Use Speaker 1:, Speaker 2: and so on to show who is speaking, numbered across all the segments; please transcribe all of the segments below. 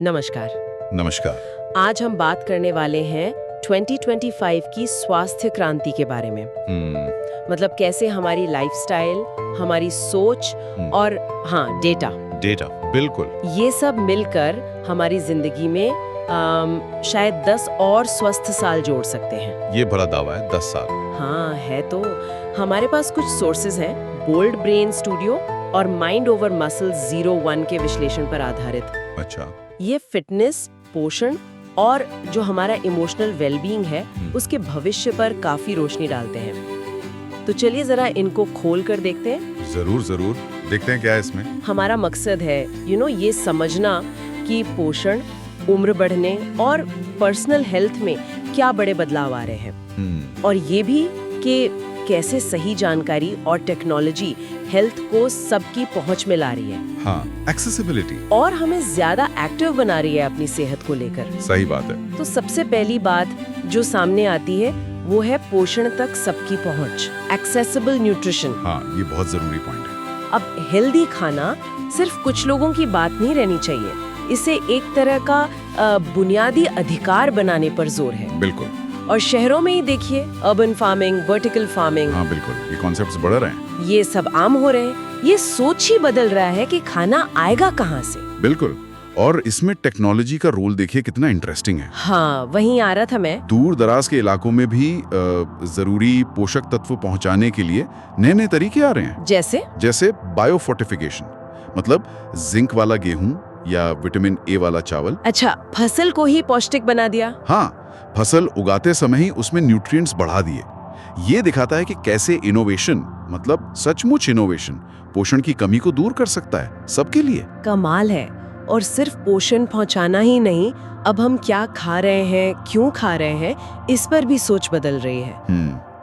Speaker 1: नमस्कार।
Speaker 2: नमस्कार।
Speaker 1: आज हम बात करने वाले हैं 2025 की स्वास्थ्य क्रांति के बारे में। मतलब कैसे हमारी लाइफस्टाइल, हमारी सोच और हाँ डेटा
Speaker 2: बिल्कुल।
Speaker 1: ये सब मिलकर हमारी जिंदगी में शायद 10 और स्वस्थ साल जोड़ सकते हैं।
Speaker 2: ये बड़ा दावा है, 10 साल।
Speaker 1: हाँ है तो। हमारे पास कुछ सोर्सेज हैं, बोल्ड ब्रेन स्टूडियो और माइंड ओवर मसल 01 के विश्लेषण पर आधारित।
Speaker 2: अच्छा।
Speaker 1: ये फिटनेस, पोषण और जो हमारा इमोशनल वेलबीइंग है उसके भविष्य पर काफी रोशनी डालते हैं। तो चलिए जरा इनको खोल कर देखते हैं।
Speaker 2: जरूर जरूर, देखते हैं क्या है इसमें।
Speaker 1: हमारा मकसद है ये समझना कि पोषण, उम्र बढ़ने और पर्सनल हेल्थ में क्या बड़े बदलाव आ रहे हैं। और ये भी कि कैसे सही जानकारी और टेक्नोलॉजी हेल्थ को सबकी पहुंच में ला रही है।
Speaker 2: हाँ, एक्सेसिबिलिटी।
Speaker 1: और हमें ज्यादा एक्टिव बना रही है अपनी सेहत को लेकर।
Speaker 2: सही बात है।
Speaker 1: तो सबसे पहली बात जो सामने आती है वो है पोषण तक सबकी पहुंच, एक्सेसिबल न्यूट्रिशन।
Speaker 2: हाँ, ये बहुत जरूरी पॉइंट है।
Speaker 1: अब हेल्दी खाना सिर्फ कुछ लोगों की बात नहीं रहनी चाहिए, इसे एक तरह का बुनियादी अधिकार बनाने पर जोर है।
Speaker 2: बिल्कुल।
Speaker 1: और शहरों में ही देखिए, अर्बन फार्मिंग, वर्टिकल फार्मिंग।
Speaker 2: हाँ बिल्कुल, ये कॉन्सेप्ट्स बढ़ रहे हैं।
Speaker 1: ये सब आम हो रहे हैं। ये सोच ही बदल रहा है कि खाना आएगा कहाँ से।
Speaker 2: बिल्कुल। और इसमें टेक्नोलॉजी का रोल देखिए कितना इंटरेस्टिंग है।
Speaker 1: हाँ, वहीं आ रहा था मैं।
Speaker 2: दूर दराज के इलाकों में भी जरूरी पोषक तत्व पहुंचाने के लिए नए नए तरीके आ रहे हैं। जैसे बायोफोर्टिफिकेशन, मतलब जिंक वाला गेहूं या विटामिन ए वाला चावल।
Speaker 1: अच्छा, फसल को ही पौष्टिक बना दिया।
Speaker 2: हाँ, फसल उगाते समय ही उसमें न्यूट्रिएंट्स बढ़ा दिए। ये दिखाता है कि कैसे इनोवेशन, मतलब सचमुच इनोवेशन, पोषण की कमी को दूर कर सकता है सबके लिए।
Speaker 1: कमाल है। और सिर्फ पोषण पहुंचाना ही नहीं, अब हम क्या खा रहे हैं, क्यों खा रहे हैं, इस पर भी सोच बदल रही है।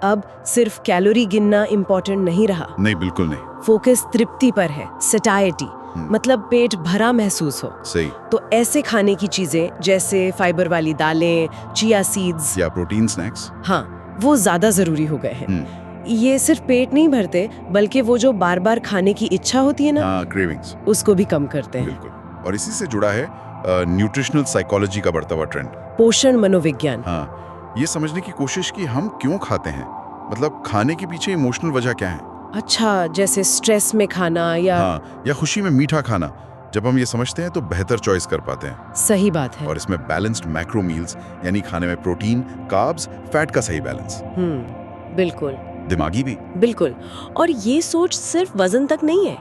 Speaker 1: अब सिर्फ कैलोरी गिनना इम्पोर्टेंट नहीं रहा।
Speaker 2: नहीं, बिल्कुल नहीं।
Speaker 1: फोकस तृप्ति पर है, सटाइटी, मतलब पेट भरा महसूस हो।
Speaker 2: सही।
Speaker 1: तो ऐसे खाने की चीजें जैसे फाइबर वाली दालें, चिया सीड्स
Speaker 2: या प्रोटीन स्नैक्स,
Speaker 1: हाँ, वो ज्यादा जरूरी हो गए हैं। ये सिर्फ पेट नहीं भरते, बल्कि वो जो बार बार खाने की इच्छा होती है ना,
Speaker 2: क्रेविंग्स,
Speaker 1: उसको भी कम करते हैं।
Speaker 2: बिल्कुल। और इसी से जुड़ा है न्यूट्रिशनल साइकोलॉजी का बढ़ता हुआ ट्रेंड,
Speaker 1: पोषण मनोविज्ञान।
Speaker 2: हाँ, ये समझने की कोशिश कि हम क्यों खाते हैं, मतलब खाने के पीछे इमोशनल वजह क्या है।
Speaker 1: अच्छा, जैसे स्ट्रेस में खाना
Speaker 2: या खुशी में मीठा खाना। जब हम ये समझते हैं तो बेहतर चॉइस कर पाते हैं।
Speaker 1: सही बात है।
Speaker 2: और इसमें बैलेंस्ड मैक्रो मील्स, यानी खाने में प्रोटीन, कार्ब्स, फैट का सही बैलेंस।
Speaker 1: बिल्कुल।
Speaker 2: दिमागी भी।
Speaker 1: बिल्कुल। और ये सोच सिर्फ वजन तक नहीं है,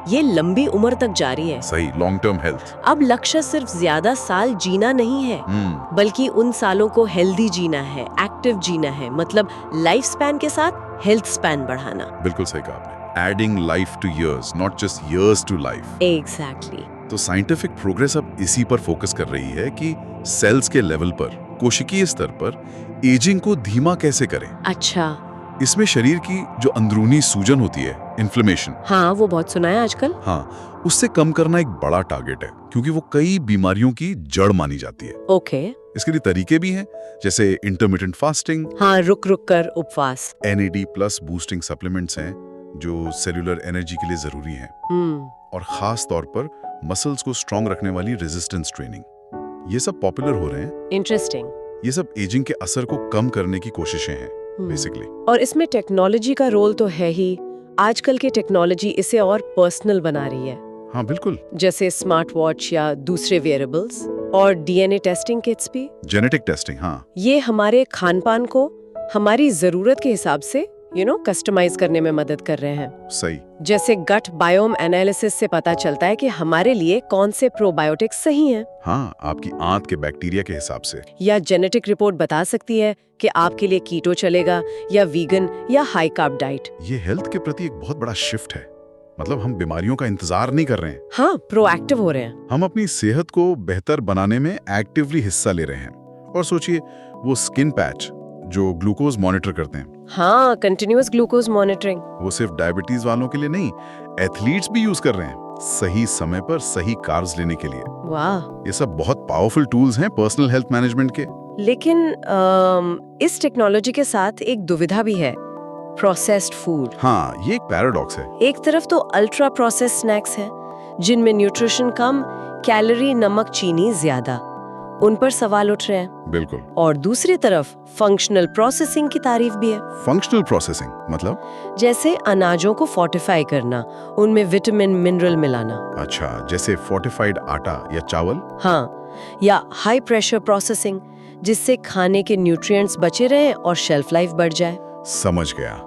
Speaker 1: ये लंबी उम्र तक जारी है।
Speaker 2: सही, लॉन्ग टर्म हेल्थ।
Speaker 1: अब लक्ष्य सिर्फ ज्यादा साल जीना नहीं है, बल्कि उन सालों को हेल्दी जीना है, एक्टिव जीना है, मतलब लाइफ स्पैन के साथ हेल्थ स्पैन बढ़ाना।
Speaker 2: बिल्कुल सही कहा आपने। Adding life to years, not just years to life.
Speaker 1: Exactly.
Speaker 2: तो साइंटिफिक प्रोग्रेस अब इसी पर फोकस कर रही है कि सेल्स के लेवल पर, कोशिकीय स्तर पर एजिंग को धीमा कैसे करें।
Speaker 1: अच्छा।
Speaker 2: इसमें शरीर की जो अंदरूनी सूजन होती है, इन्फ्लेमेशन,
Speaker 1: हाँ, वो बहुत सुना है आजकल।
Speaker 2: हाँ, उससे कम करना एक बड़ा टारगेट है, क्योंकि वो कई बीमारियों की जड़ मानी जाती है।
Speaker 1: ओके।
Speaker 2: इसके लिए तरीके भी हैं, जैसे इंटरमिटेंट फास्टिंग,
Speaker 1: हाँ, रुक रुक कर उपवास,
Speaker 2: NAD+ बूस्टिंग सप्लीमेंट्स हैं जो सेल्यूलर एनर्जी के लिए जरूरी हैं, और खास तौर पर मसल्स को स्ट्रॉन्ग रखने वाली रेजिस्टेंस ट्रेनिंग। ये सब पॉपुलर हो रहे हैं।
Speaker 1: इंटरेस्टिंग।
Speaker 2: ये सब एजिंग के असर को कम करने की कोशिशें हैं बेसिकली।
Speaker 1: और इसमें टेक्नोलॉजी का रोल तो है ही। आजकल की टेक्नोलॉजी इसे और पर्सनल बना रही है।
Speaker 2: हाँ बिल्कुल।
Speaker 1: जैसे स्मार्ट वॉच या दूसरे वेयरेबल्स, और DNA टेस्टिंग किट्स भी।
Speaker 2: जेनेटिक टेस्टिंग, हाँ।
Speaker 1: ये हमारे खान पान को हमारी जरूरत के हिसाब से कस्टमाइज करने में मदद कर रहे हैं।
Speaker 2: सही।
Speaker 1: जैसे गट बायोम एनालिसिस से पता चलता है कि हमारे लिए कौन से प्रोबायोटिक्स सही हैं।
Speaker 2: हाँ, आपकी आंत के बैक्टीरिया के हिसाब से।
Speaker 1: या जेनेटिक रिपोर्ट बता सकती है कि आपके लिए कीटो चलेगा या वीगन या हाई कार्ब डाइट।
Speaker 2: ये हेल्थ के प्रति एक बहुत बड़ा शिफ्ट है। मतलब हम बीमारियों का इंतजार नहीं कर रहे हैं।
Speaker 1: हाँ, प्रोएक्टिव हो रहे हैं।
Speaker 2: हम अपनी सेहत को बेहतर बनाने में एक्टिवली हिस्सा ले रहे हैं। और सोचिए, वो स्किन पैच जो ग्लूकोज मॉनिटर करते हैं,
Speaker 1: हाँ, कंटिन्यूअस ग्लूकोज मॉनिटरिंग,
Speaker 2: वो सिर्फ डायबिटीज वालों के लिए नहीं, एथलीट्स भी यूज कर रहे हैं, सही समय पर सही कार्ब्स लेने के लिए।
Speaker 1: वाह।
Speaker 2: ये सब बहुत पावरफुल टूल्स हैं पर्सनल हेल्थ मैनेजमेंट के।
Speaker 1: लेकिन इस टेक्नोलॉजी के साथ एक दुविधा भी है, प्रोसेस्ड फूड।
Speaker 2: हाँ, ये एक पैराडॉक्स है।
Speaker 1: एक तरफ तो अल्ट्रा प्रोसेस्ड स्नैक्स हैं जिनमें न्यूट्रिशन कम कैलोरी, नमक, चीनी ज्यादा, उन पर सवाल उठ रहे हैं।
Speaker 2: बिल्कुल।
Speaker 1: और दूसरी तरफ फंक्शनल प्रोसेसिंग की तारीफ भी है।
Speaker 2: फंक्शनल प्रोसेसिंग मतलब?
Speaker 1: जैसे अनाजों को फोर्टिफाई करना, उनमें विटामिन, मिनरल मिलाना।
Speaker 2: अच्छा, जैसे फोर्टिफाइड आटा या चावल?
Speaker 1: हाँ, या हाई प्रेशर प्रोसेसिंग, जिससे खाने के न्यूट्रिएंट्स बचे रहें और शेल्फ लाइफ बढ़ जाए।
Speaker 2: समझ गया।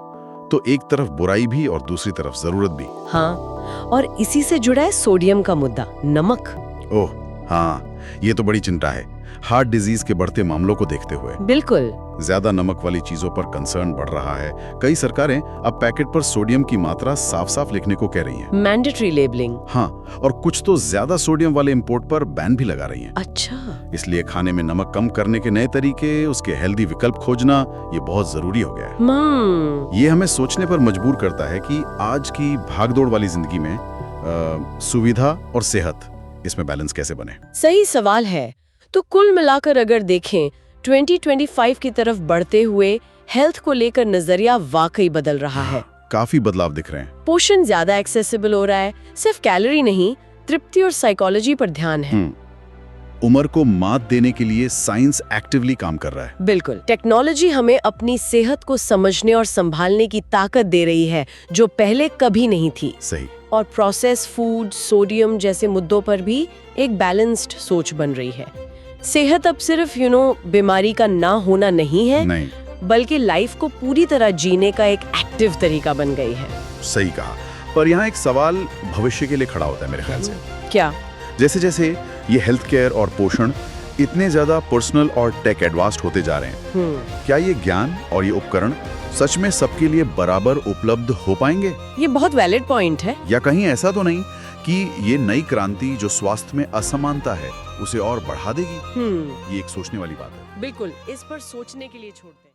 Speaker 2: तो एक तरफ बुराई भी और दूसरी तरफ जरूरत भी।
Speaker 1: हाँ, और इसी से जुड़ा है सोडियम का मुद्दा, नमक।
Speaker 2: ओह हाँ, ये तो बड़ी चिंता है हार्ट डिजीज के बढ़ते मामलों को देखते हुए।
Speaker 1: बिल्कुल।
Speaker 2: ज्यादा नमक वाली चीजों पर कंसर्न बढ़ रहा है। कई सरकारें अब पैकेट पर सोडियम की मात्रा साफ-साफ लिखने को कह रही हैं।
Speaker 1: Mandatory labelling.
Speaker 2: हाँ, और कुछ तो ज्यादा सोडियम वाले इंपोर्ट पर बैन भी लगा रही हैं।
Speaker 1: अच्छा।
Speaker 2: इसलिए खाने में नमक कम करने के नए तरीके, उसके हेल्दी विकल्प खोजना, ये बहुत जरूरी हो गया है। ये हमें सोचने पर मजबूर करता है कि आज की भागदौड़ वाली जिंदगी में सुविधा और सेहत, इसमें बैलेंस कैसे बने।
Speaker 1: सही सवाल है। तो कुल मिलाकर अगर देखें, 2025 की तरफ बढ़ते हुए हेल्थ को लेकर नजरिया वाकई बदल रहा है।
Speaker 2: काफी बदलाव दिख रहे हैं।
Speaker 1: पोषण ज्यादा एक्सेसिबल हो रहा है, सिर्फ कैलोरी नहीं, तृप्ति और साइकोलॉजी पर ध्यान है।
Speaker 2: उम्र को मात देने के लिए साइंस एक्टिवली काम कर रहा है।
Speaker 1: बिल्कुल। टेक्नोलॉजी हमें अपनी सेहत को समझने और संभालने की ताकत दे रही है, जो पहले कभी नहीं थी।
Speaker 2: सही। और
Speaker 1: प्रोसेस फूड, सोडियम जैसे मुद्दों पर भी एक बैलेंस्ड सोच बन रही है। सेहत अब सिर्फ बीमारी का ना होना नहीं है,
Speaker 2: नहीं,
Speaker 1: बल्कि लाइफ को पूरी तरह जीने का एक एक्टिव तरीका बन गई है।
Speaker 2: सही कहा। पर यहाँ एक सवाल भविष्य के लिए खड़ा होता है मेरे ख्याल से।
Speaker 1: क्या?
Speaker 2: जैसे जैसे ये हेल्थ केयर और पोषण इतने ज्यादा पर्सनल और टेक एडवांस्ड होते जा रहे हैं, क्या ये ज्ञान और ये उपकरण सच में सबके लिए बराबर उपलब्ध हो पाएंगे?
Speaker 1: ये बहुत वैलिड पॉइंट है।
Speaker 2: या कहीं ऐसा तो नहीं कि ये नई क्रांति जो स्वास्थ्य में असमानता है उसे और बढ़ा देगी? ये एक सोचने वाली बात है।
Speaker 1: बिल्कुल, इस पर सोचने के लिए छोड़ते हैं।